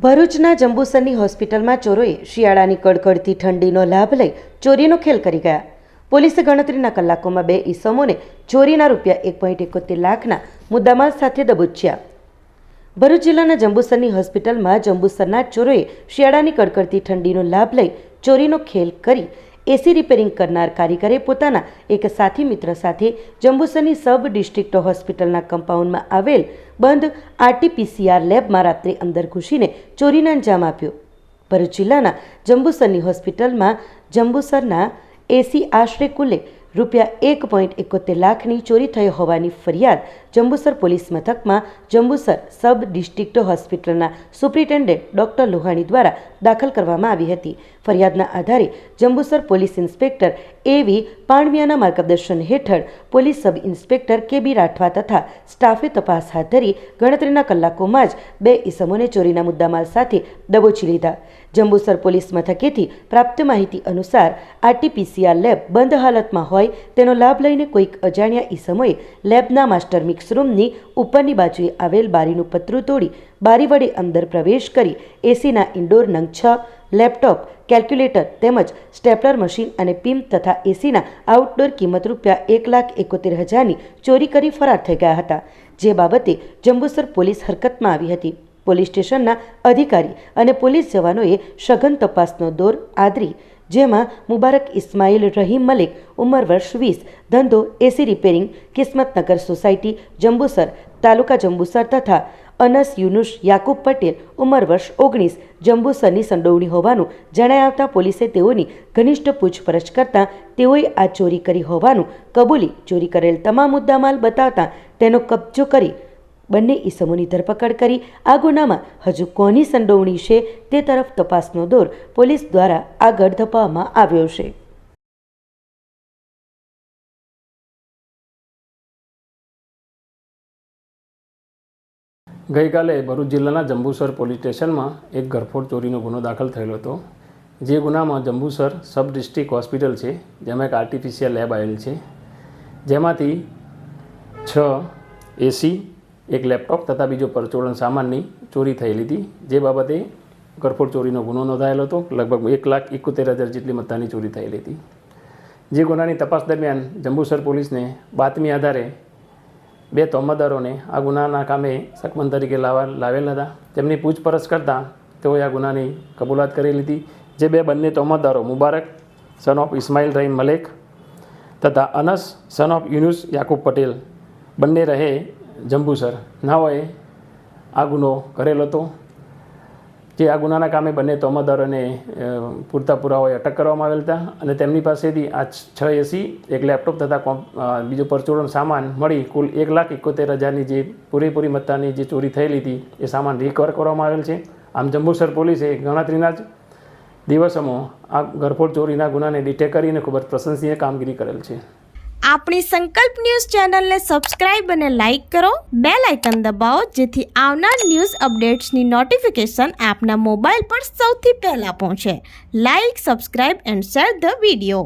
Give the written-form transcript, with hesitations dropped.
ભરૂચના જંબુસરની હોસ્પિટલમાં ચોરોએ શિયાળાની કડકડતી ઠંડીનો લાભ લઈ ચોરીનો ખેલ કરી ગયા. પોલીસે ગણતરીના કલાકોમાં 2 ઈસમોને ચોરીના રૂપિયા 1.71 લાખના મુદ્દામાલ સાથે દબોચ્યા. ભરૂચ જિલ્લાના જંબુસરની હોસ્પિટલમાં જંબુસરના ચોરોએ શિયાળાની કડકડતી ઠંડીનો લાભ લઈ ચોરીનો ખેલ કરી એસી રિપેરિંગ કરનાર કારીગરે પોતાના એક સાથી મિત્ર સાથે જંબુસરની સબ ડિસ્ટ્રિક્ટ હોસ્પિટલના કમ્પાઉન્ડમાં આવેલ બંધ RT-PCR લેબમાં રાત્રે અંદર ઘૂસીને ચોરીને અંજામ આપ્યો. ભરૂચ જિલ્લાના જંબુસરની હોસ્પિટલમાં જંબુસરના એસી આશરે કુલે રૂપિયા 1.71 લાખની ચોરી થઈ હોવાની ફરિયાદ જંબુસર પોલીસ મથકમાં જંબુસર સબ ડિસ્ટ્રિક્ટ હોસ્પિટલના સુપ્રિન્ટેન્ડન્ટ ડોક્ટર લોહાણી દ્વારા દાખલ કરવામાં આવી હતી. ફરિયાદના આધારે જંબુસર પોલીસ ઇન્સ્પેક્ટર AV પાણવિયાના માર્ગદર્શન હેઠળ police sub inspector KB Rathwa તથા સ્ટાફે તપાસ હાથ ધરી ગણતરીના કલાકોમાં જ 2 ઈસમોને ચોરીના મુદ્દામાલ સાથે દબોચી લીધા. જંબુસર પોલીસ મથકેથી પ્રાપ્ત માહિતી અનુસાર RT-PCR લેબ બંધ હાલતમાં હોય તેનો લાભ લઈને કોઈક અજાણ્યા ઈસમોએ લેબના માસ્ટર મિક્સ રૂમની ઉપરની બાજુએ આવેલ બારીનું પતરું તોડી બારી વડે અંદર પ્રવેશ કરી એસીના ઇન્ડોર નંગ 6 લેપટોપ, કેલ્ક્યુલેટર તેમજ સ્ટેપલર મશીન અને પીમ તથા એસીના આઉટડોર કિંમત રૂપિયા 1,71,000ની ચોરી કરી ફરાર થઈ ગયા હતા. જે બાબતે જંબુસર પોલીસ હરકતમાં આવી હતી. પોલીસ સ્ટેશનના અધિકારી અને પોલીસ જવાનોએ સઘન તપાસનો દોર આદરી, જેમાં મુબારક ઇસ્માઇલ રહીમ મલિક ઉંમર વર્ષ 20, ધંધો એસી રિપેરિંગ, કિસ્મતનગર સોસાયટી જંબુસર, તાલુકા જંબુસર તથા અનસ યુનુસ યાકુબ પટેલ ઉંમર વર્ષ 19 જંબુસરની સંડોવણી હોવાનું જણાઈ આવતા પોલીસે તેઓની ઘનિષ્ઠ પૂછપરછ કરતા તેઓએ આ ચોરી કરી હોવાનું કબૂલી ચોરી કરેલ તમામ મુદ્દામાલ બતાવતા તેનો કબજો કરી બંને ઈસમોની ધરપકડ કરી આ ગુનામાં હજુ કોની સંડોવણી છે તે તરફ તપાસનો દોર પોલીસ દ્વારા આગળ ધપાવવામાં આવ્યો છે. ગઈકાલે ભરૂચ જિલ્લાના જંબુસર પોલીસ સ્ટેશનમાં એક ઘરફોડ ચોરીનો ગુનો દાખલ થયેલો હતો. જે ગુનામાં જંબુસર સબ ડિસ્ટ્રિક્ટ હોસ્પિટલ છે, જેમાં એક RT-PCR લેબ આવેલ છે, જેમાંથી 6 એસી, એક લેપટોપ તથા બીજો પરચોરણ સામાનની ચોરી થયેલી હતી. જે બાબતે ઘરફોડ ચોરીનો ગુનો નોંધાયેલો હતો. લગભગ 1,71,000 જેટલી મત્તાની ચોરી થયેલી હતી. જે ગુનાની તપાસ દરમિયાન જંબુસર પોલીસને બાતમી આધારે 2 તોહમતદારોને આ ગુનાના કામે શકમન તરીકે લાવેલ હતા. તેમની પૂછપરછ કરતાં તેઓએ આ ગુનાની કબૂલાત કરી લીધી. જે બંને તોહમતદારો મુબારક સન ઓફ ઇસ્માઇલ રહીમ મલેક તથા અનસ સન ઓફ યુનુસ યાકુબ પટેલ બંને રહે જંબુસર નાઓએ આ ગુનો કરેલો હતો. જે આ ગુનાના કામે બંને તોહમતદારોને પૂરતા પુરાવાએ અટક કરવામાં આવેલ હતા અને તેમની પાસેથી આ 6 એસી, એક લેપટોપ તથા બીજો પરચોરણ સામાન મળી કુલ 1,71,000ની જે પૂરેપૂરી મત્તાની જે ચોરી થયેલી હતી એ સામાન રિકવર કરવામાં આવેલ છે. આમ જંબુસર પોલીસે ગણતરીના જ દિવસોમાં આ ઘરફોડ ચોરીના ગુનાને ડિટેક્ટ કરીને ખૂબ જ પ્રશંસનીય કામગીરી કરેલ છે. આપણી સંકલ્પ ન્યૂઝ ચેનલને સબસ્ક્રાઇબ અને લાઇક કરો, બેલ આઇકન દબાવો જેથી આવનાર ન્યૂઝ અપડેટ્સની નોટિફિકેશન આપના મોબાઈલ પર સૌથી પહેલા પહોંચે. Like, subscribe and share the video.